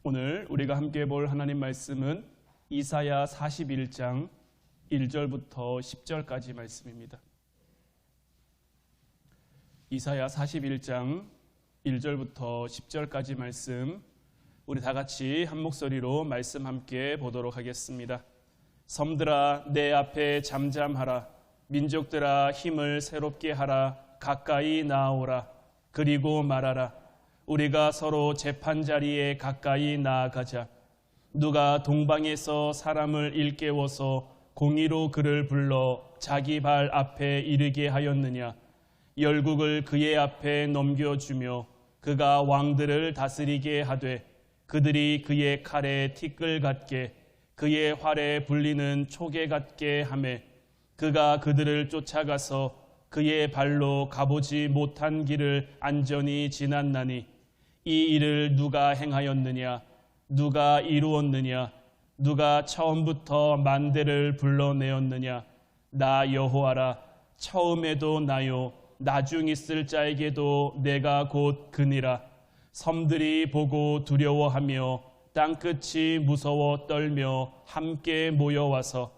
오늘 우리가 함께 볼 하나님 말씀은 이사야 41장 1절부터 10절까지 말씀입니다. 이사야 41장 1절부터 10절까지 말씀, 우리 다 같이 한 목소리로 말씀 함께 보도록 하겠습니다. 섬들아 내 앞에 잠잠하라. 민족들아 힘을 새롭게 하라. 가까이 나아오라. 그리고 말하라. 우리가 서로 재판자리에 가까이 나아가자. 누가 동방에서 사람을 일깨워서 공의로 그를 불러 자기 발 앞에 이르게 하였느냐. 열국을 그의 앞에 넘겨주며 그가 왕들을 다스리게 하되 그들이 그의 칼에 티끌 같게 그의 활에 불리는 초계 같게 하매 그가 그들을 쫓아가서 그의 발로 가보지 못한 길을 안전히 지났나니 이 일을 누가 행하였느냐? 누가 이루었느냐? 누가 처음부터 만대를 불러내었느냐? 나 여호와라. 처음에도 나요. 나중 있을 자에게도 내가 곧 그니라. 섬들이 보고 두려워하며 땅끝이 무서워 떨며 함께 모여와서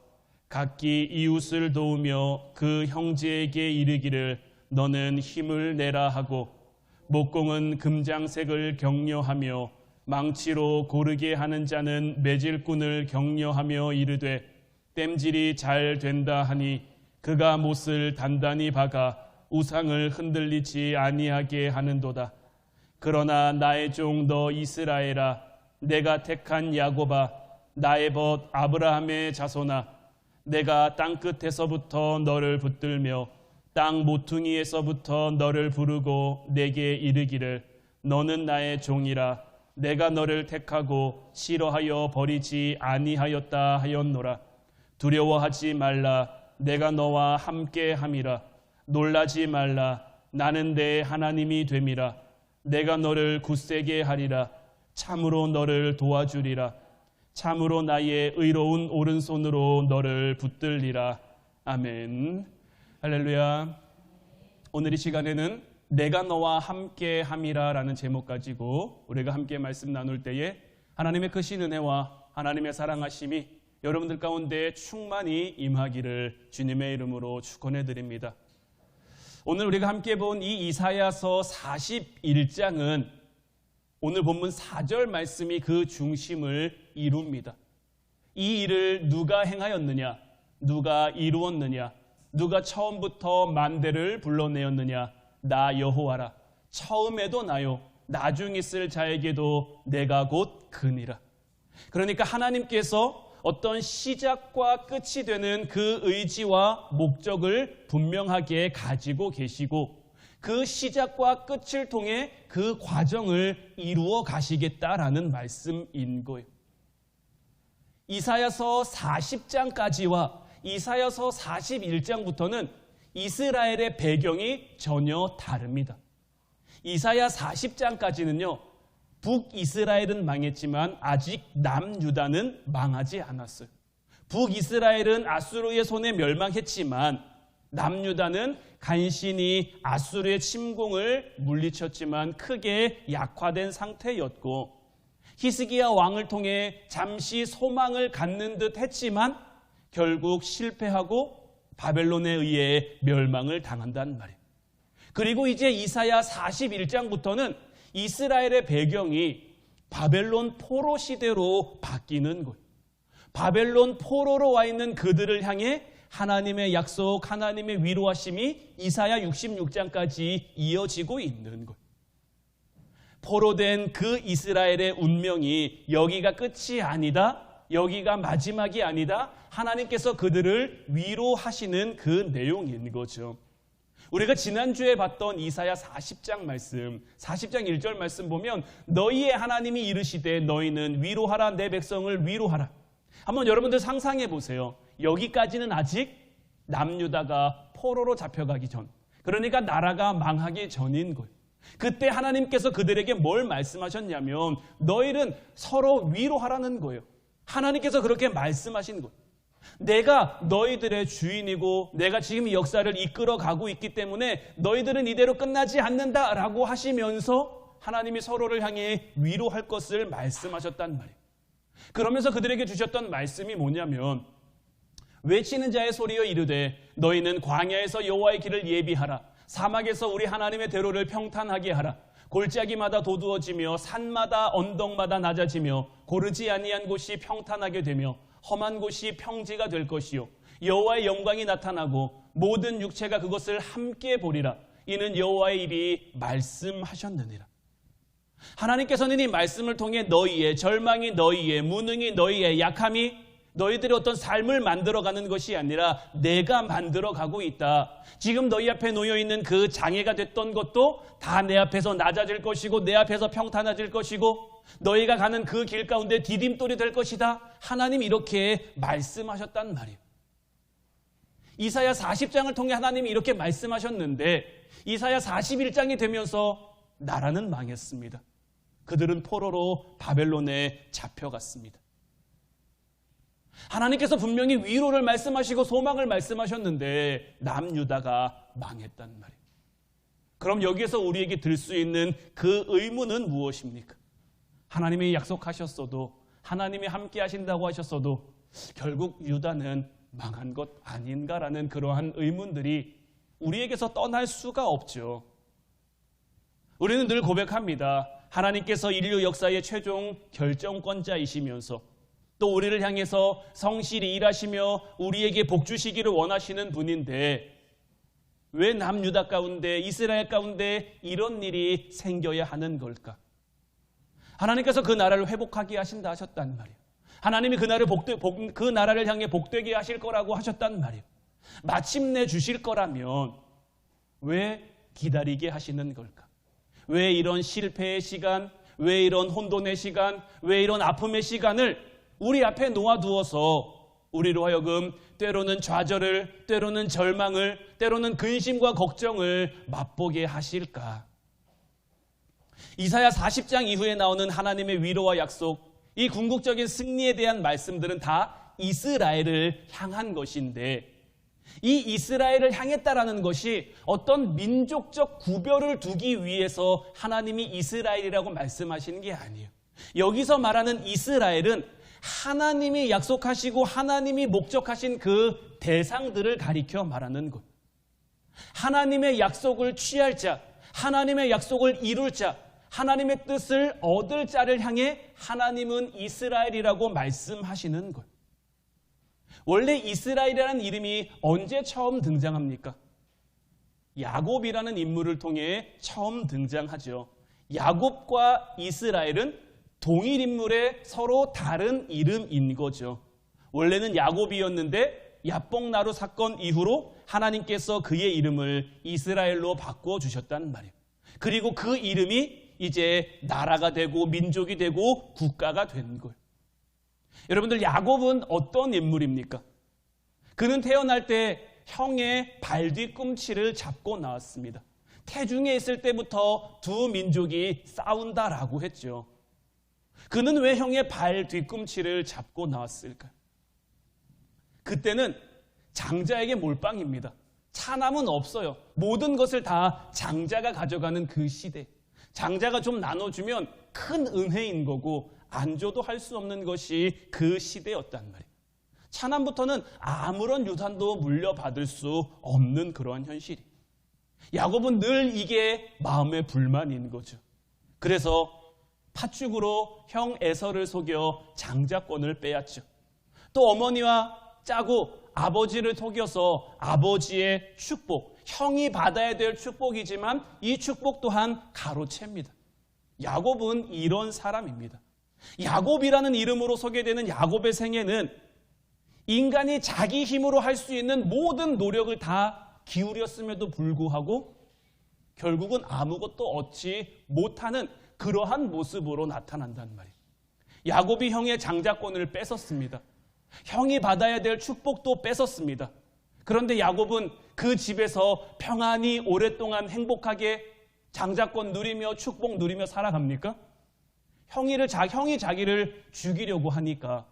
각기 이웃을 도우며 그 형제에게 이르기를 너는 힘을 내라 하고 목공은 금장색을 격려하며 망치로 고르게 하는 자는 매질꾼을 격려하며 이르되 땜질이 잘 된다 하니 그가 못을 단단히 박아 우상을 흔들리지 아니하게 하는도다. 그러나 나의 종 너 이스라엘아, 내가 택한 야곱아, 나의 벗 아브라함의 자손아, 내가 땅끝에서부터 너를 붙들며 땅 모퉁이에서부터 너를 부르고 내게 이르기를 너는 나의 종이라. 내가 너를 택하고 싫어하여 버리지 아니하였다 하였노라. 두려워하지 말라. 내가 너와 함께 함이라. 놀라지 말라. 나는 내 하나님이 됨이라. 내가 너를 굳세게 하리라. 참으로 너를 도와주리라. 참으로 나의 의로운 오른손으로 너를 붙들리라. 아멘. 할렐루야. 오늘 이 시간에는 내가 너와 함께 함이라 라는 제목 가지고 우리가 함께 말씀 나눌 때에 하나님의 크신 은혜와 하나님의 사랑하심이 여러분들 가운데 충만히 임하기를 주님의 이름으로 축원해 드립니다. 오늘 우리가 함께 본 이 이사야서 41장은 오늘 본문 4절 말씀이 그 중심을 이룹니다. 이 일을 누가 행하였느냐? 누가 이루었느냐? 누가 처음부터 만대를 불러내었느냐? 나 여호와라. 처음에도 나요. 나중 있을 자에게도 내가 곧 그니라. 그러니까 하나님께서 어떤 시작과 끝이 되는 그 의지와 목적을 분명하게 가지고 계시고 그 시작과 끝을 통해 그 과정을 이루어 가시겠다라는 말씀인 거예요. 이사야서 40장까지와 이사야서 41장부터는 이스라엘의 배경이 전혀 다릅니다. 이사야 40장까지는요. 북이스라엘은 망했지만 아직 남유다는 망하지 않았어요. 북이스라엘은 아수르의 손에 멸망했지만 남유다는 간신히 아수르의 침공을 물리쳤지만 크게 약화된 상태였고 히스기야 왕을 통해 잠시 소망을 갖는 듯 했지만 결국 실패하고 바벨론에 의해 멸망을 당한단 말이에요. 그리고 이제 이사야 41장부터는 이스라엘의 배경이 바벨론 포로 시대로 바뀌는 거예요. 바벨론 포로로 와 있는 그들을 향해 하나님의 약속, 하나님의 위로하심이 이사야 66장까지 이어지고 있는 거예요. 포로된 그 이스라엘의 운명이 여기가 끝이 아니다, 여기가 마지막이 아니다, 하나님께서 그들을 위로하시는 그 내용인 거죠. 우리가 지난주에 봤던 이사야 40장 말씀, 40장 1절 말씀 보면 너희의 하나님이 이르시되 너희는 위로하라, 내 백성을 위로하라. 한번 여러분들 상상해 보세요. 여기까지는 아직 남유다가 포로로 잡혀가기 전, 그러니까 나라가 망하기 전인 거예요. 그때 하나님께서 그들에게 뭘 말씀하셨냐면 너희는 서로 위로하라는 거예요. 하나님께서 그렇게 말씀하신 거예요. 내가 너희들의 주인이고 내가 지금 이 역사를 이끌어가고 있기 때문에 너희들은 이대로 끝나지 않는다라고 하시면서 하나님이 서로를 향해 위로할 것을 말씀하셨단 말이에요. 그러면서 그들에게 주셨던 말씀이 뭐냐면 외치는 자의 소리여 이르되 너희는 광야에서 여호와의 길을 예비하라. 사막에서 우리 하나님의 대로를 평탄하게 하라. 골짜기마다 도두어지며 산마다 언덕마다 낮아지며 고르지 아니한 곳이 평탄하게 되며 험한 곳이 평지가 될 것이요 여호와의 영광이 나타나고 모든 육체가 그것을 함께 보리라. 이는 여호와의 입이 말씀하셨느니라. 하나님께서는 이 말씀을 통해 너희의 절망이, 너희의 무능이, 너희의 약함이 너희들의 어떤 삶을 만들어가는 것이 아니라 내가 만들어가고 있다. 지금 너희 앞에 놓여있는 그 장애가 됐던 것도 다 내 앞에서 낮아질 것이고 내 앞에서 평탄해질 것이고 너희가 가는 그 길 가운데 디딤돌이 될 것이다. 하나님이 이렇게 말씀하셨단 말이에요. 이사야 40장을 통해 하나님이 이렇게 말씀하셨는데 이사야 41장이 되면서 나라는 망했습니다. 그들은 포로로 바벨론에 잡혀갔습니다. 하나님께서 분명히 위로를 말씀하시고 소망을 말씀하셨는데 남유다가 망했단 말이에요. 그럼 여기에서 우리에게 들 수 있는 그 의문은 무엇입니까? 하나님이 약속하셨어도 하나님이 함께 하신다고 하셨어도 결국 유다는 망한 것 아닌가라는 그러한 의문들이 우리에게서 떠날 수가 없죠. 우리는 늘 고백합니다. 하나님께서 인류 역사의 최종 결정권자이시면서 또 우리를 향해서 성실히 일하시며 우리에게 복 주시기를 원하시는 분인데 왜 남유다 가운데 이스라엘 가운데 이런 일이 생겨야 하는 걸까? 하나님께서 그 나라를 회복하게 하신다 하셨단 말이에요. 하나님이 그 나라를 향해 복되게 하실 거라고 하셨단 말이에요. 마침내 주실 거라면 왜 기다리게 하시는 걸까? 왜 이런 실패의 시간, 왜 이런 혼돈의 시간, 왜 이런 아픔의 시간을 우리 앞에 놓아두어서 우리로 하여금 때로는 좌절을, 때로는 절망을, 때로는 근심과 걱정을 맛보게 하실까? 이사야 40장 이후에 나오는 하나님의 위로와 약속, 이 궁극적인 승리에 대한 말씀들은 다 이스라엘을 향한 것인데 이 이스라엘을 향했다라는 것이 어떤 민족적 구별을 두기 위해서 하나님이 이스라엘이라고 말씀하시는 게 아니에요. 여기서 말하는 이스라엘은 하나님이 약속하시고 하나님이 목적하신 그 대상들을 가리켜 말하는 것. 하나님의 약속을 취할 자, 하나님의 약속을 이룰 자, 하나님의 뜻을 얻을 자를 향해 하나님은 이스라엘이라고 말씀하시는 것. 원래 이스라엘이라는 이름이 언제 처음 등장합니까? 야곱이라는 인물을 통해 처음 등장하죠. 야곱과 이스라엘은 동일 인물의 서로 다른 이름인 거죠. 원래는 야곱이었는데 야복나루 사건 이후로 하나님께서 그의 이름을 이스라엘로 바꿔주셨단 말이에요. 그리고 그 이름이 이제 나라가 되고 민족이 되고 국가가 된 거예요. 여러분들 야곱은 어떤 인물입니까? 그는 태어날 때 형의 발 뒤꿈치를 잡고 나왔습니다. 태중에 있을 때부터 두 민족이 싸운다라고 했죠. 그는 왜 형의 발 뒤꿈치를 잡고 나왔을까요? 그때는 장자에게 몰빵입니다. 차남은 없어요. 모든 것을 다 장자가 가져가는 그 시대. 장자가 좀 나눠주면 큰 은혜인 거고 안 줘도 할 수 없는 것이 그 시대였단 말이에요. 차남부터는 아무런 유산도 물려받을 수 없는 그러한 현실이. 야곱은 늘 이게 마음의 불만인 거죠. 그래서 팥죽으로 형 에서를 속여 장자권을 빼앗죠. 또 어머니와 짜고 아버지를 속여서 아버지의 축복, 형이 받아야 될 축복이지만 이 축복 또한 가로챕니다. 야곱은 이런 사람입니다. 야곱이라는 이름으로 소개되는 야곱의 생애는 인간이 자기 힘으로 할 수 있는 모든 노력을 다 기울였음에도 불구하고 결국은 아무것도 얻지 못하는 그러한 모습으로 나타난단 말이에요. 야곱이 형의 장자권을 뺏었습니다. 형이 받아야 될 축복도 뺏었습니다. 그런데 야곱은 그 집에서 평안히 오랫동안 행복하게 장자권 누리며 축복 누리며 살아갑니까? 형이 자기를 죽이려고 하니까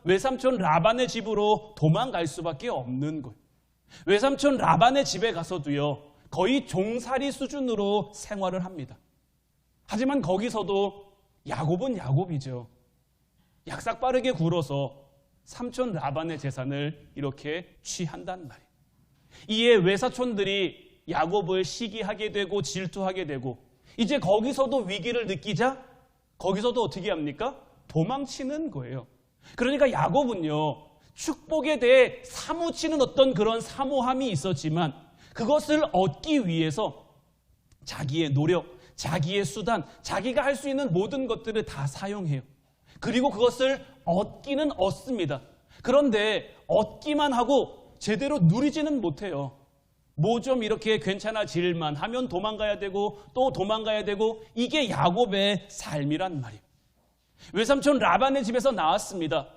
외삼촌 라반의 집으로 도망갈 수밖에 없는 거예요. 외삼촌 라반의 집에 가서도요, 거의 종살이 수준으로 생활을 합니다. 하지만 거기서도 야곱은 야곱이죠. 약삭 빠르게 굴어서 삼촌 라반의 재산을 이렇게 취한단 말이에요. 이에 외사촌들이 야곱을 시기하게 되고 질투하게 되고 이제 거기서도 위기를 느끼자 거기서도 어떻게 합니까? 도망치는 거예요. 그러니까 야곱은요, 축복에 대해 사무치는 어떤 그런 사모함이 있었지만 그것을 얻기 위해서 자기의 노력, 자기의 수단, 자기가 할 수 있는 모든 것들을 다 사용해요. 그리고 그것을 얻기는 얻습니다. 그런데 얻기만 하고 제대로 누리지는 못해요. 뭐 좀 이렇게 괜찮아질만 하면 도망가야 되고 또 도망가야 되고 이게 야곱의 삶이란 말이에요. 외삼촌 라반의 집에서 나왔습니다.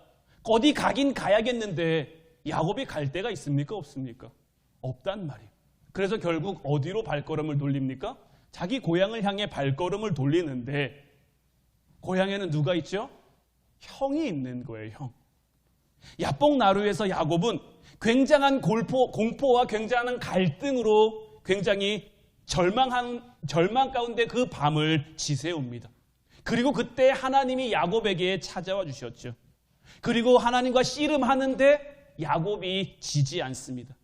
어디 가긴 가야겠는데 야곱이 갈 데가 있습니까? 없습니까? 없단 말이에요. 그래서 결국 어디로 발걸음을 돌립니까? 자기 고향을 향해 발걸음을 돌리는데 고향에는 누가 있죠? 형이 있는 거예요. 형. 야복나루에서 야곱은 굉장한 공포와 굉장한 갈등으로 굉장히 절망 가운데 그 밤을 지새웁니다. 그리고 그때 하나님이 야곱에게 찾아와 주셨죠. 그리고 하나님과 씨름하는데 야곱이 지지 않습니다.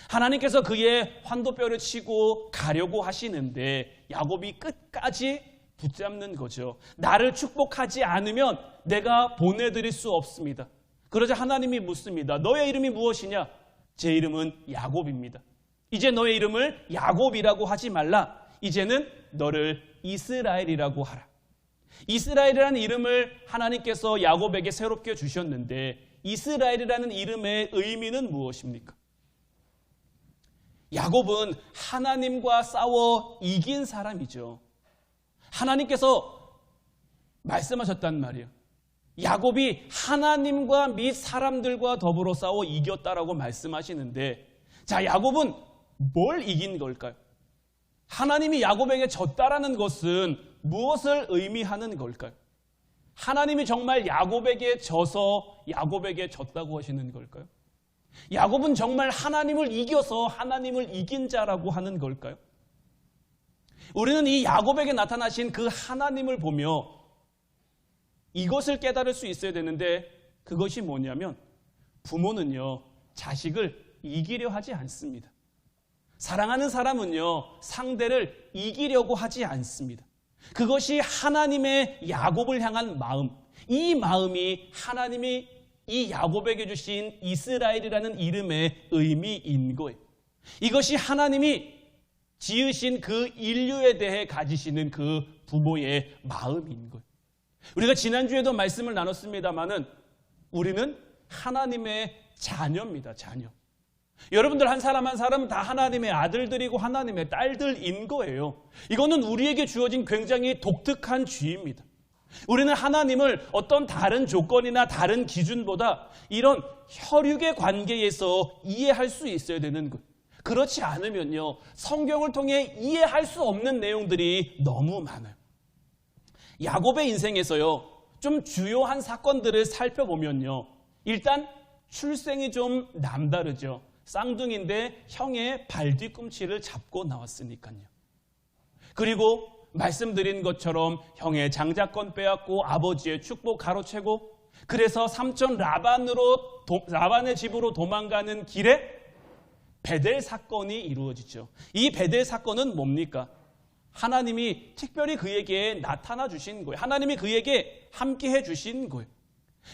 하나님께서 그의 환도뼈를 치고 가려고 하시는데 야곱이 끝까지 붙잡는 거죠. 나를 축복하지 않으면 내가 보내드릴 수 없습니다. 그러자 하나님이 묻습니다. 너의 이름이 무엇이냐? 제 이름은 야곱입니다. 이제 너의 이름을 야곱이라고 하지 말라. 이제는 너를 이스라엘이라고 하라. 이스라엘이라는 이름을 하나님께서 야곱에게 새롭게 주셨는데 이스라엘이라는 이름의 의미는 무엇입니까? 야곱은 하나님과 싸워 이긴 사람이죠. 하나님께서 말씀하셨단 말이에요. 야곱이 하나님과 및 사람들과 더불어 싸워 이겼다라고 말씀하시는데 자, 야곱은 뭘 이긴 걸까요? 하나님이 야곱에게 졌다라는 것은 무엇을 의미하는 걸까요? 하나님이 정말 야곱에게 져서 야곱에게 졌다고 하시는 걸까요? 야곱은 정말 하나님을 이겨서 하나님을 이긴 자라고 하는 걸까요? 우리는 이 야곱에게 나타나신 그 하나님을 보며 이것을 깨달을 수 있어야 되는데 그것이 뭐냐면 부모는요, 자식을 이기려 하지 않습니다. 사랑하는 사람은요, 상대를 이기려고 하지 않습니다. 그것이 하나님의 야곱을 향한 마음, 이 마음이 하나님이 이 야곱에게 주신 이스라엘이라는 이름의 의미인 거예요. 이것이 하나님이 지으신 그 인류에 대해 가지시는 그 부모의 마음인 거예요. 우리가 지난주에도 말씀을 나눴습니다마는 우리는 하나님의 자녀입니다. 자녀. 여러분들 한 사람 한 사람 다 하나님의 아들들이고 하나님의 딸들인 거예요. 이거는 우리에게 주어진 굉장히 독특한 쥐입니다. 우리는 하나님을 어떤 다른 조건이나 다른 기준보다 이런 혈육의 관계에서 이해할 수 있어야 되는 거예요. 그렇지 않으면요, 성경을 통해 이해할 수 없는 내용들이 너무 많아요. 야곱의 인생에서요, 좀 주요한 사건들을 살펴보면요, 일단 출생이 좀 남다르죠. 쌍둥이인데 형의 발 뒤꿈치를 잡고 나왔으니까요. 그리고 말씀드린 것처럼 형의 장자권 빼앗고 아버지의 축복 가로채고 그래서 삼촌 라반의 집으로 도망가는 길에 베델 사건이 이루어지죠. 이 베델 사건은 뭡니까? 하나님이 특별히 그에게 나타나 주신 거예요. 하나님이 그에게 함께해 주신 거예요.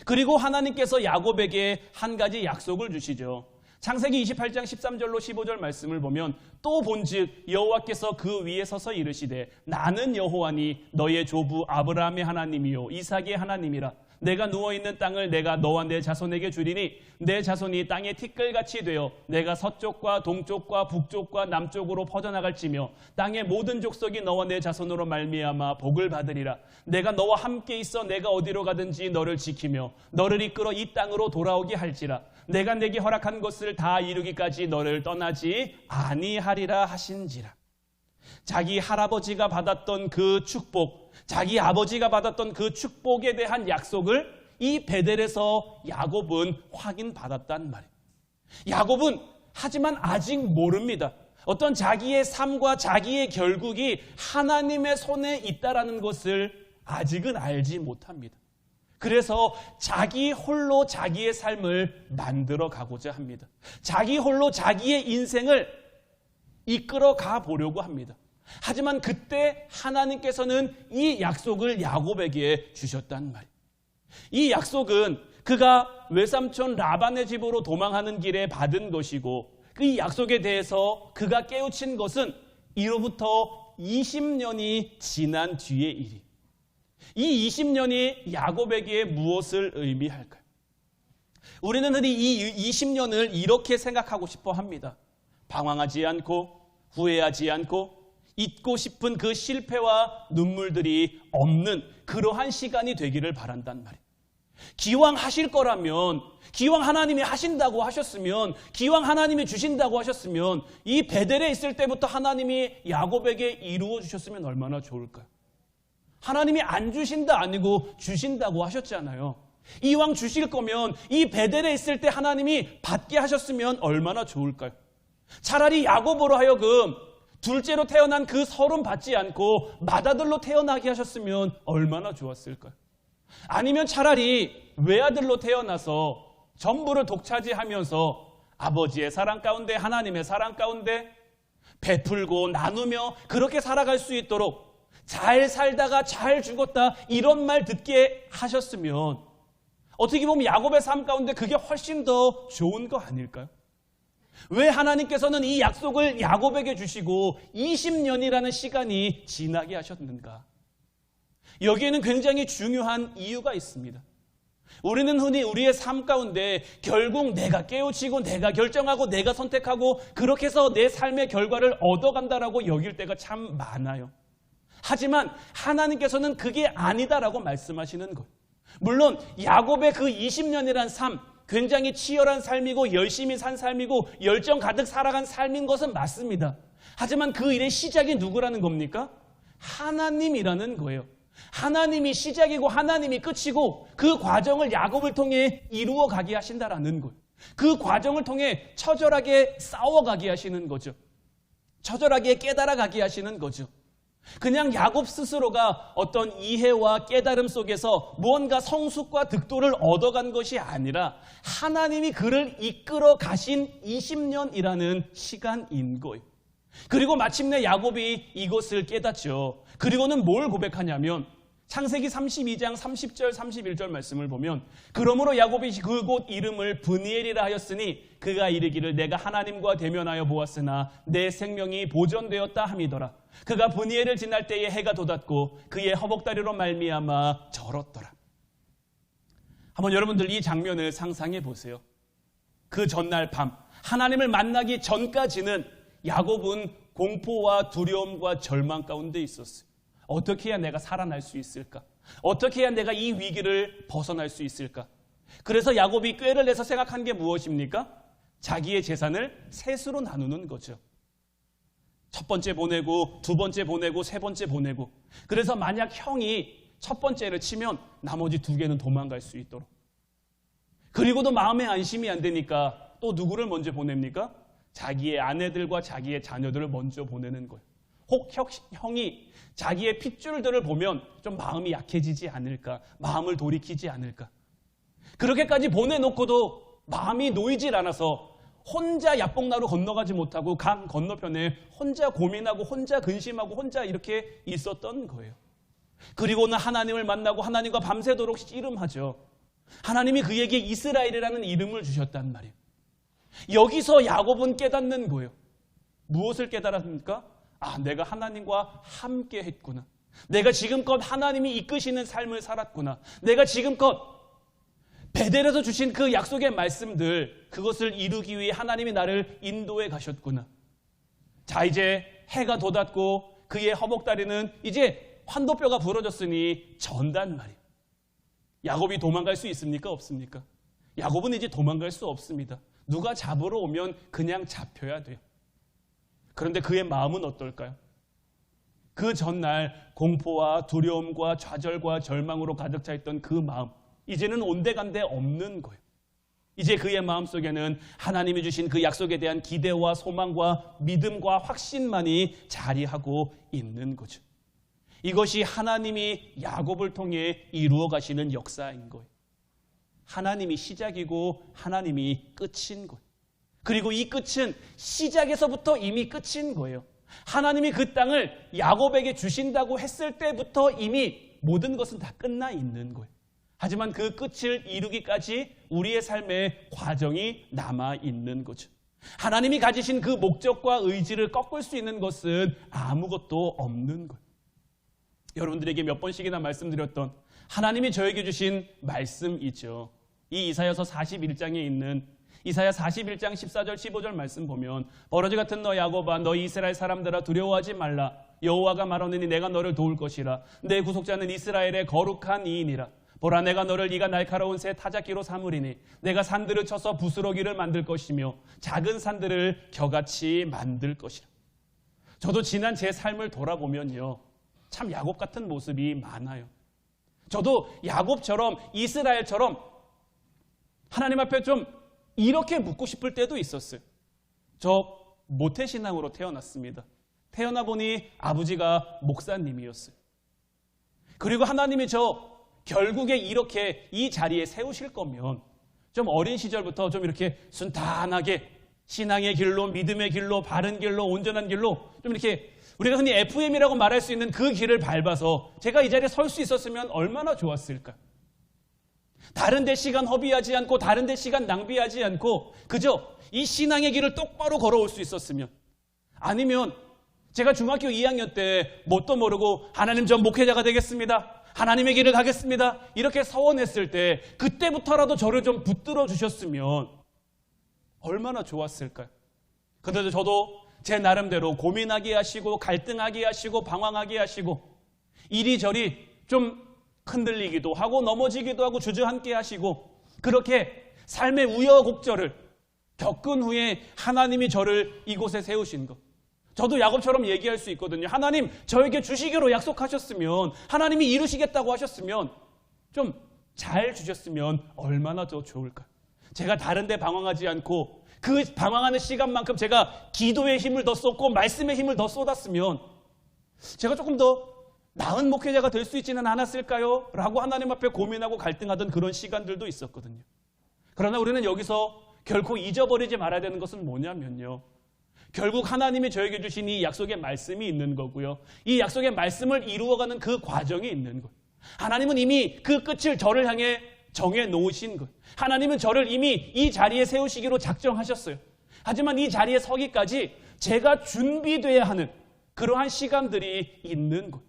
그리고 하나님께서 야곱에게 한 가지 약속을 주시죠. 창세기 28장 13절로 15절 말씀을 보면 또 본즉 여호와께서 그 위에 서서 이르시되 나는 여호와니 너의 조부 아브라함의 하나님이요 이삭의 하나님이라. 내가 누워있는 땅을 내가 너와 내 자손에게 주리니 내 자손이 땅의 티끌같이 되어 내가 서쪽과 동쪽과 북쪽과 남쪽으로 퍼져나갈지며 땅의 모든 족속이 너와 내 자손으로 말미암아 복을 받으리라. 내가 너와 함께 있어 내가 어디로 가든지 너를 지키며 너를 이끌어 이 땅으로 돌아오게 할지라. 내가 내게 허락한 것을 다 이루기까지 너를 떠나지 아니하리라 하신지라. 자기 할아버지가 받았던 그 축복, 자기 아버지가 받았던 그 축복에 대한 약속을 이 베델에서 야곱은 확인받았단 말이에요. 야곱은 하지만 아직 모릅니다. 어떤 자기의 삶과 자기의 결국이 하나님의 손에 있다라는 것을 아직은 알지 못합니다. 그래서 자기 홀로 자기의 삶을 만들어 가고자 합니다. 자기 홀로 자기의 인생을 이끌어 가 보려고 합니다. 하지만 그때 하나님께서는 이 약속을 야곱에게 주셨단 말이에요. 이 약속은 그가 외삼촌 라반의 집으로 도망하는 길에 받은 것이고, 그 약속에 대해서 그가 깨우친 것은 이로부터 20년이 지난 뒤의 일이. 이 20년이 야곱에게 무엇을 의미할까요? 우리는 흔히 이 20년을 이렇게 생각하고 싶어 합니다. 방황하지 않고 후회하지 않고 잊고 싶은 그 실패와 눈물들이 없는 그러한 시간이 되기를 바란단 말이에요. 기왕 하실 거라면, 기왕 하나님이 하신다고 하셨으면, 기왕 하나님이 주신다고 하셨으면 이 베델에 있을 때부터 하나님이 야곱에게 이루어 주셨으면 얼마나 좋을까요? 하나님이 안 주신다 아니고 주신다고 하셨잖아요. 이왕 주실 거면 이 베델에 있을 때 하나님이 받게 하셨으면 얼마나 좋을까요? 차라리 야곱으로 하여금 둘째로 태어난 그 서름 받지 않고 맏아들로 태어나게 하셨으면 얼마나 좋았을까요? 아니면 차라리 외아들로 태어나서 전부를 독차지하면서 아버지의 사랑 가운데 하나님의 사랑 가운데 베풀고 나누며 그렇게 살아갈 수 있도록 잘 살다가 잘 죽었다 이런 말 듣게 하셨으면 어떻게 보면 야곱의 삶 가운데 그게 훨씬 더 좋은 거 아닐까요? 왜 하나님께서는 이 약속을 야곱에게 주시고 20년이라는 시간이 지나게 하셨는가? 여기에는 굉장히 중요한 이유가 있습니다. 우리는 흔히 우리의 삶 가운데 결국 내가 깨우치고 내가 결정하고 내가 선택하고 그렇게 해서 내 삶의 결과를 얻어간다라고 여길 때가 참 많아요. 하지만 하나님께서는 그게 아니다라고 말씀하시는 거예요. 물론 야곱의 그 20년이란 삶, 굉장히 치열한 삶이고 열심히 산 삶이고 열정 가득 살아간 삶인 것은 맞습니다. 하지만 그 일의 시작이 누구라는 겁니까? 하나님이라는 거예요. 하나님이 시작이고 하나님이 끝이고 그 과정을 야곱을 통해 이루어 가게 하신다라는 거예요. 그 과정을 통해 처절하게 싸워가게 하시는 거죠. 처절하게 깨달아가게 하시는 거죠. 그냥 야곱 스스로가 어떤 이해와 깨달음 속에서 무언가 성숙과 득도를 얻어간 것이 아니라 하나님이 그를 이끌어 가신 20년이라는 시간인 거예요. 그리고 마침내 야곱이 이것을 깨닫죠. 그리고는 뭘 고백하냐면 창세기 32장 30절 31절 말씀을 보면 그러므로 야곱이 그곳 이름을 브니엘이라 하였으니 그가 이르기를 내가 하나님과 대면하여 보았으나 내 생명이 보존되었다 함이더라. 그가 브니엘을 지날 때에 해가 돋았고 그의 허벅다리로 말미암아 절었더라. 한번 여러분들 이 장면을 상상해 보세요. 그 전날 밤 하나님을 만나기 전까지는 야곱은 공포와 두려움과 절망 가운데 있었어요. 어떻게 해야 내가 살아날 수 있을까? 어떻게 해야 내가 이 위기를 벗어날 수 있을까? 그래서 야곱이 꾀를 내서 생각한 게 무엇입니까? 자기의 재산을 셋으로 나누는 거죠. 첫 번째 보내고 두 번째 보내고 세 번째 보내고 그래서 만약 형이 첫 번째를 치면 나머지 두 개는 도망갈 수 있도록 그리고도 마음에 안심이 안 되니까 또 누구를 먼저 보냅니까? 자기의 아내들과 자기의 자녀들을 먼저 보내는 거예요. 혹 형이 자기의 핏줄들을 보면 좀 마음이 약해지지 않을까? 마음을 돌이키지 않을까? 그렇게까지 보내놓고도 마음이 놓이질 않아서 혼자 야복나루 건너가지 못하고 강 건너편에 혼자 고민하고 혼자 근심하고 혼자 이렇게 있었던 거예요. 그리고는 하나님을 만나고 하나님과 밤새도록 씨름하죠. 하나님이 그에게 이스라엘이라는 이름을 주셨단 말이에요. 여기서 야곱은 깨닫는 거예요. 무엇을 깨달았습니까? 아, 내가 하나님과 함께 했구나. 내가 지금껏 하나님이 이끄시는 삶을 살았구나. 내가 지금껏 베델에서 주신 그 약속의 말씀들, 그것을 이루기 위해 하나님이 나를 인도해 가셨구나. 자, 이제 해가 돋았고 그의 허벅다리는 이제 환도뼈가 부러졌으니 전단 말이에요. 야곱이 도망갈 수 있습니까? 없습니까? 야곱은 이제 도망갈 수 없습니다. 누가 잡으러 오면 그냥 잡혀야 돼요. 그런데 그의 마음은 어떨까요? 그 전날 공포와 두려움과 좌절과 절망으로 가득 차 있던 그 마음, 이제는 온데간데 없는 거예요. 이제 그의 마음속에는 하나님이 주신 그 약속에 대한 기대와 소망과 믿음과 확신만이 자리하고 있는 거죠. 이것이 하나님이 야곱을 통해 이루어 가시는 역사인 거예요. 하나님이 시작이고 하나님이 끝인 거예요. 그리고 이 끝은 시작에서부터 이미 끝인 거예요. 하나님이 그 땅을 야곱에게 주신다고 했을 때부터 이미 모든 것은 다 끝나 있는 거예요. 하지만 그 끝을 이루기까지 우리의 삶의 과정이 남아 있는 거죠. 하나님이 가지신 그 목적과 의지를 꺾을 수 있는 것은 아무것도 없는 거예요. 여러분들에게 몇 번씩이나 말씀드렸던 하나님이 저에게 주신 말씀이죠. 이 이사야서 41장에 있는 이사야 41장 14절 15절 말씀 보면 버러지 같은 너 야곱아 너 이스라엘 사람들아 두려워하지 말라. 여호와가 말하느니 내가 너를 도울 것이라. 내 구속자는 이스라엘의 거룩한 이인이라. 보라 내가 너를 네가 날카로운 새 타작기로 삼으리니 내가 산들을 쳐서 부스러기를 만들 것이며 작은 산들을 겨같이 만들 것이라. 저도 지난 제 삶을 돌아보면요, 참 야곱 같은 모습이 많아요. 저도 야곱처럼 이스라엘처럼 하나님 앞에 좀 이렇게 묻고 싶을 때도 있었어요. 저 모태신앙으로 태어났습니다. 태어나 보니 아버지가 목사님이었어요. 그리고 하나님이 저 결국에 이렇게 이 자리에 세우실 거면 좀 어린 시절부터 좀 이렇게 순탄하게 신앙의 길로, 믿음의 길로, 바른 길로, 온전한 길로 좀 이렇게 우리가 흔히 FM이라고 말할 수 있는 그 길을 밟아서 제가 이 자리에 설 수 있었으면 얼마나 좋았을까. 다른 데 시간 허비하지 않고 다른 데 시간 낭비하지 않고 그저 이 신앙의 길을 똑바로 걸어올 수 있었으면, 아니면 제가 중학교 2학년 때 뭣도 모르고 하나님 전 목회자가 되겠습니다, 하나님의 길을 가겠습니다 이렇게 서원했을 때 그때부터라도 저를 좀 붙들어 주셨으면 얼마나 좋았을까요? 그런데 저도 제 나름대로 고민하게 하시고 갈등하게 하시고 방황하게 하시고 이리저리 좀 흔들리기도 하고 넘어지기도 하고 주저앉게 하시고 그렇게 삶의 우여곡절을 겪은 후에 하나님이 저를 이곳에 세우신 것, 저도 야곱처럼 얘기할 수 있거든요. 하나님 저에게 주시기로 약속하셨으면, 하나님이 이루시겠다고 하셨으면 좀 잘 주셨으면 얼마나 더 좋을까. 제가 다른 데 방황하지 않고 그 방황하는 시간만큼 제가 기도의 힘을 더 쏟고 말씀의 힘을 더 쏟았으면 제가 조금 더 나은 목회자가 될 수 있지는 않았을까요? 라고 하나님 앞에 고민하고 갈등하던 그런 시간들도 있었거든요. 그러나 우리는 여기서 결코 잊어버리지 말아야 되는 것은 뭐냐면요, 결국 하나님이 저에게 주신 이 약속의 말씀이 있는 거고요, 이 약속의 말씀을 이루어가는 그 과정이 있는 거예요. 하나님은 이미 그 끝을 저를 향해 정해 놓으신 거예요. 하나님은 저를 이미 이 자리에 세우시기로 작정하셨어요. 하지만 이 자리에 서기까지 제가 준비돼야 하는 그러한 시간들이 있는 거예요.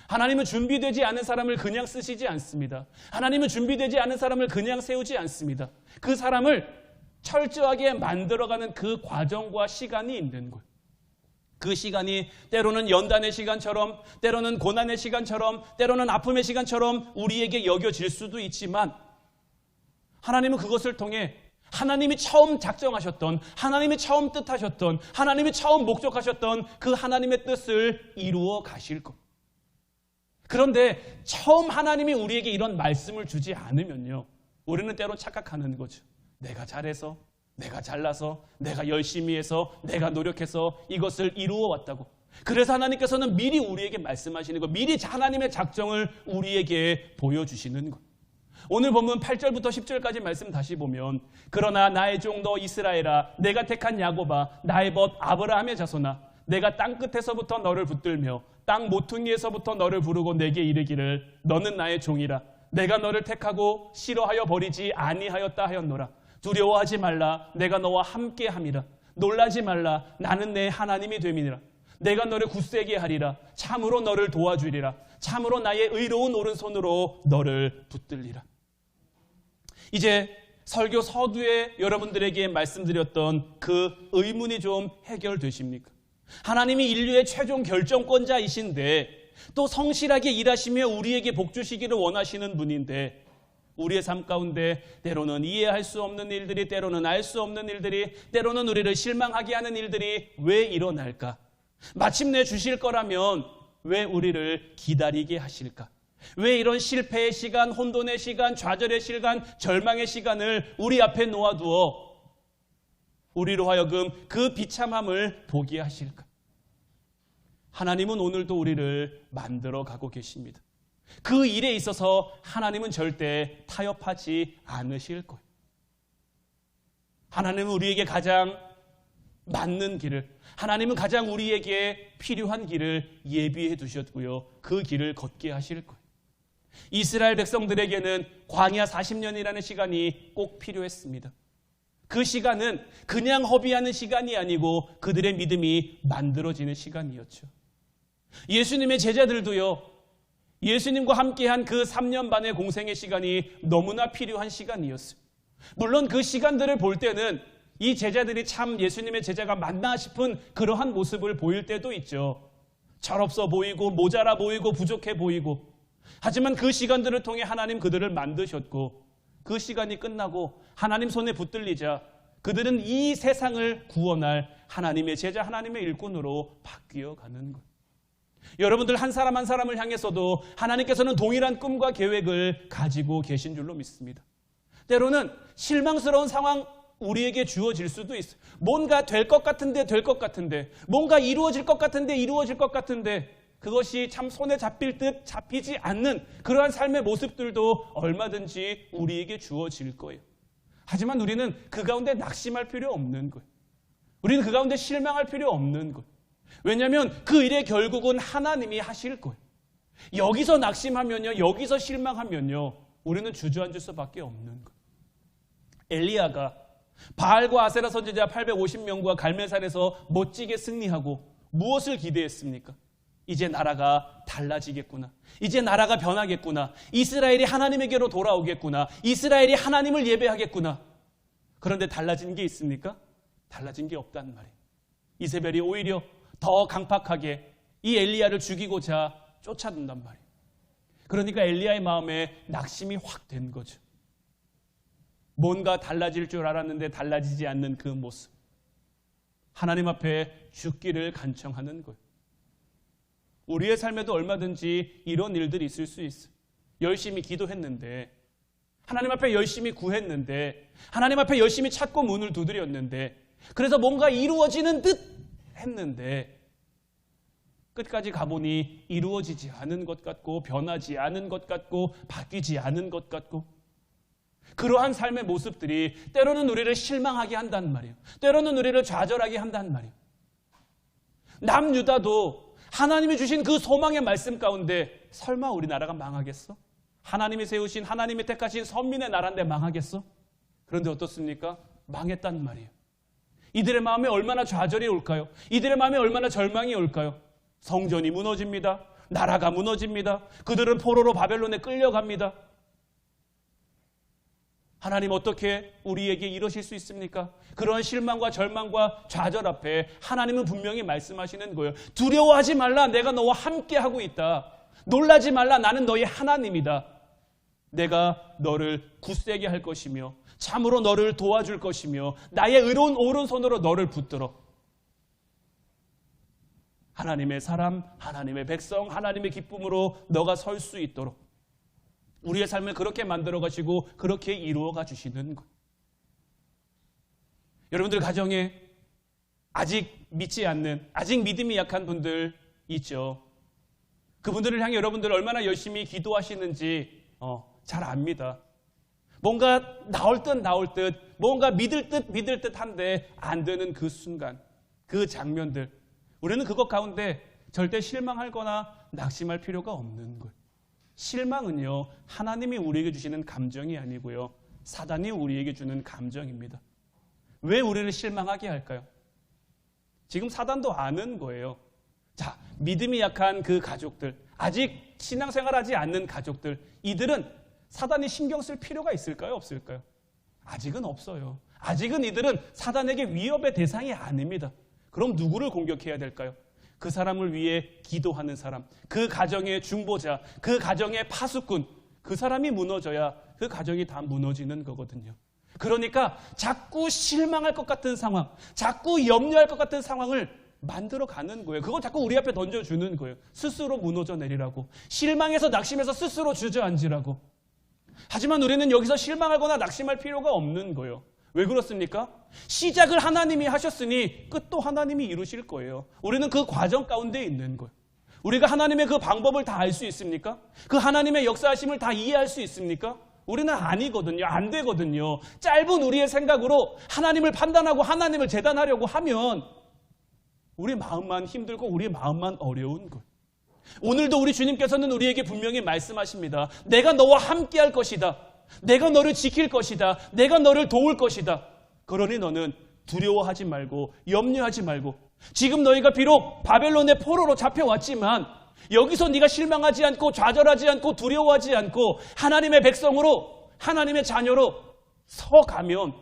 하나님은 준비되지 않은 사람을 그냥 쓰시지 않습니다. 하나님은 준비되지 않은 사람을 그냥 세우지 않습니다. 그 사람을 철저하게 만들어가는 그 과정과 시간이 있는 거예요. 그 시간이 때로는 연단의 시간처럼, 때로는 고난의 시간처럼, 때로는 아픔의 시간처럼 우리에게 여겨질 수도 있지만 하나님은 그것을 통해 하나님이 처음 작정하셨던, 하나님이 처음 뜻하셨던, 하나님이 처음 목적하셨던 그 하나님의 뜻을 이루어 가실 것. 그런데 처음 하나님이 우리에게 이런 말씀을 주지 않으면요, 우리는 때로 착각하는 거죠. 내가 잘해서, 내가 잘나서, 내가 열심히 해서, 내가 노력해서 이것을 이루어 왔다고. 그래서 하나님께서는 미리 우리에게 말씀하시는 것, 미리 하나님의 작정을 우리에게 보여주시는 것. 오늘 본문 8절부터 10절까지 말씀 다시 보면, 그러나 나의 종 너 이스라엘아, 내가 택한 야곱아, 나의 벗 아브라함의 자손아, 내가 땅 끝에서부터 너를 붙들며 땅 모퉁이에서부터 너를 부르고 내게 이르기를 너는 나의 종이라. 내가 너를 택하고 싫어하여 버리지 아니하였다 하였노라. 두려워하지 말라. 내가 너와 함께함이라. 놀라지 말라. 나는 내 하나님이 됨이니라. 내가 너를 굳세게 하리라. 참으로 너를 도와주리라. 참으로 나의 의로운 오른손으로 너를 붙들리라. 이제 설교 서두에 여러분들에게 말씀드렸던 그 의문이 좀 해결되십니까? 하나님이 인류의 최종 결정권자이신데 또 성실하게 일하시며 우리에게 복 주시기를 원하시는 분인데 우리의 삶 가운데 때로는 이해할 수 없는 일들이, 때로는 알 수 없는 일들이, 때로는 우리를 실망하게 하는 일들이 왜 일어날까? 마침내 주실 거라면 왜 우리를 기다리게 하실까? 왜 이런 실패의 시간, 혼돈의 시간, 좌절의 시간, 절망의 시간을 우리 앞에 놓아두어 우리로 하여금 그 비참함을 보게 하실까? 하나님은 오늘도 우리를 만들어 가고 계십니다. 그 일에 있어서 하나님은 절대 타협하지 않으실 거예요. 하나님은 우리에게 가장 맞는 길을, 하나님은 가장 우리에게 필요한 길을 예비해 두셨고요. 그 길을 걷게 하실 거예요. 이스라엘 백성들에게는 광야 40년이라는 시간이 꼭 필요했습니다. 그 시간은 그냥 허비하는 시간이 아니고 그들의 믿음이 만들어지는 시간이었죠. 예수님의 제자들도요, 예수님과 함께한 그 3년 반의 공생의 시간이 너무나 필요한 시간이었어요. 물론 그 시간들을 볼 때는 이 제자들이 참 예수님의 제자가 맞나 싶은 그러한 모습을 보일 때도 있죠. 철없어 보이고 모자라 보이고 부족해 보이고, 하지만 그 시간들을 통해 하나님 그들을 만드셨고, 그 시간이 끝나고 하나님 손에 붙들리자 그들은 이 세상을 구원할 하나님의 제자, 하나님의 일꾼으로 바뀌어 가는 것. 여러분들 한 사람 한 사람을 향해서도 하나님께서는 동일한 꿈과 계획을 가지고 계신 줄로 믿습니다. 때로는 실망스러운 상황 우리에게 주어질 수도 있어요. 뭔가 될 것 같은데 될 것 같은데, 뭔가 이루어질 것 같은데 이루어질 것 같은데, 그것이 참 손에 잡힐 듯 잡히지 않는 그러한 삶의 모습들도 얼마든지 우리에게 주어질 거예요. 하지만 우리는 그 가운데 낙심할 필요 없는 거예요. 우리는 그 가운데 실망할 필요 없는 거예요. 왜냐하면 그 일의 결국은 하나님이 하실 거예요. 여기서 낙심하면요, 여기서 실망하면요, 우리는 주저앉을 수밖에 없는 거예요. 엘리야가 바알과 아세라 선지자 850명과 갈멜산에서 멋지게 승리하고 무엇을 기대했습니까? 이제 나라가 달라지겠구나. 이제 나라가 변하겠구나. 이스라엘이 하나님에게로 돌아오겠구나. 이스라엘이 하나님을 예배하겠구나. 그런데 달라진 게 있습니까? 달라진 게 없단 말이에요. 이세벨이 오히려 더 강팍하게 이 엘리야를 죽이고자 쫓아든단 말이에요. 그러니까 엘리야의 마음에 낙심이 확 된 거죠. 뭔가 달라질 줄 알았는데 달라지지 않는 그 모습. 하나님 앞에 죽기를 간청하는 거예요. 우리의 삶에도 얼마든지 이런 일들이 있을 수 있어요. 열심히 기도했는데, 하나님 앞에 열심히 구했는데, 하나님 앞에 열심히 찾고 문을 두드렸는데, 그래서 뭔가 이루어지는 듯 했는데 끝까지 가보니 이루어지지 않은 것 같고, 변하지 않은 것 같고, 바뀌지 않은 것 같고, 그러한 삶의 모습들이 때로는 우리를 실망하게 한단 말이에요. 때로는 우리를 좌절하게 한단 말이에요. 남유다도 하나님이 주신 그 소망의 말씀 가운데 설마 우리나라가 망하겠어? 하나님이 세우신, 하나님이 택하신 선민의 나라인데 망하겠어? 그런데 어떻습니까? 망했단 말이에요. 이들의 마음에 얼마나 좌절이 올까요? 이들의 마음에 얼마나 절망이 올까요? 성전이 무너집니다. 나라가 무너집니다. 그들은 포로로 바벨론에 끌려갑니다. 하나님 어떻게 우리에게 이러실 수 있습니까? 그런 실망과 절망과 좌절 앞에 하나님은 분명히 말씀하시는 거예요. 두려워하지 말라. 내가 너와 함께하고 있다. 놀라지 말라. 나는 너의 하나님이다. 내가 너를 굳세게 할 것이며 참으로 너를 도와줄 것이며 나의 의로운 오른손으로 너를 붙들어. 하나님의 사람, 하나님의 백성, 하나님의 기쁨으로 너가 설 수 있도록 우리의 삶을 그렇게 만들어 가시고 그렇게 이루어가 주시는 것. 여러분들 가정에 아직 믿지 않는, 아직 믿음이 약한 분들 있죠. 그분들을 향해 여러분들 얼마나 열심히 기도하시는지 잘 압니다. 뭔가 나올 듯 뭔가 믿을 듯 한데 안 되는 그 순간, 그 장면들, 우리는 그것 가운데 절대 실망하거나 낙심할 필요가 없는 거예요. 실망은요, 하나님이 우리에게 주시는 감정이 아니고요, 사단이 우리에게 주는 감정입니다. 왜 우리를 실망하게 할까요? 지금 사단도 아는 거예요. 자, 믿음이 약한 그 가족들, 아직 신앙생활하지 않는 가족들, 이들은 사단이 신경 쓸 필요가 있을까요? 없을까요? 아직은 없어요. 아직은 이들은 사단에게 위협의 대상이 아닙니다. 그럼 누구를 공격해야 될까요? 그 사람을 위해 기도하는 사람, 그 가정의 중보자, 그 가정의 파수꾼, 그 사람이 무너져야 그 가정이 다 무너지는 거거든요. 그러니까 자꾸 실망할 것 같은 상황, 자꾸 염려할 것 같은 상황을 만들어 가는 거예요. 그걸 자꾸 우리 앞에 던져주는 거예요. 스스로 무너져 내리라고. 실망해서 낙심해서 스스로 주저앉으라고. 하지만 우리는 여기서 실망하거나 낙심할 필요가 없는 거예요. 왜 그렇습니까? 시작을 하나님이 하셨으니 끝도 하나님이 이루실 거예요. 우리는 그 과정 가운데 있는 거예요. 우리가 하나님의 그 방법을 다 알 수 있습니까? 그 하나님의 역사하심을 다 이해할 수 있습니까? 우리는 아니거든요. 안 되거든요. 짧은 우리의 생각으로 하나님을 판단하고 하나님을 재단하려고 하면 우리 마음만 힘들고 우리 마음만 어려운 거예요. 오늘도 우리 주님께서는 우리에게 분명히 말씀하십니다. 내가 너와 함께 할 것이다. 내가 너를 지킬 것이다. 내가 너를 도울 것이다. 그러니 너는 두려워하지 말고 염려하지 말고 지금 너희가 비록 바벨론의 포로로 잡혀왔지만 여기서 네가 실망하지 않고 좌절하지 않고 두려워하지 않고 하나님의 백성으로 하나님의 자녀로 서가면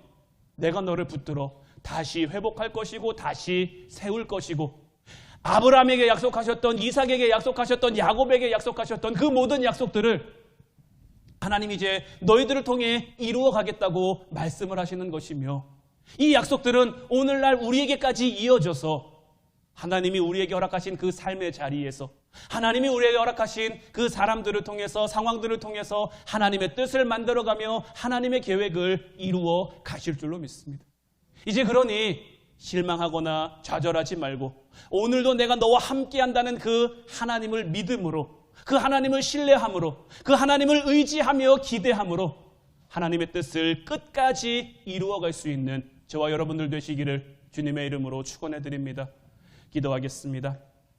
내가 너를 붙들어 다시 회복할 것이고 다시 세울 것이고 아브라함에게 약속하셨던 이삭에게 약속하셨던 야곱에게 약속하셨던 그 모든 약속들을 하나님이 이제 너희들을 통해 이루어 가겠다고 말씀을 하시는 것이며 이 약속들은 오늘날 우리에게까지 이어져서 하나님이 우리에게 허락하신 그 삶의 자리에서 하나님이 우리에게 허락하신 그 사람들을 통해서 상황들을 통해서 하나님의 뜻을 만들어가며 하나님의 계획을 이루어 가실 줄로 믿습니다. 이제 그러니 실망하거나 좌절하지 말고 오늘도 내가 너와 함께 한다는 그 하나님을 믿음으로 그 하나님을 신뢰함으로 그 하나님을 의지하며 기대함으로 하나님의 뜻을 끝까지 이루어갈 수 있는 저와 여러분들 되시기를 주님의 이름으로 축원해 드립니다. 기도하겠습니다.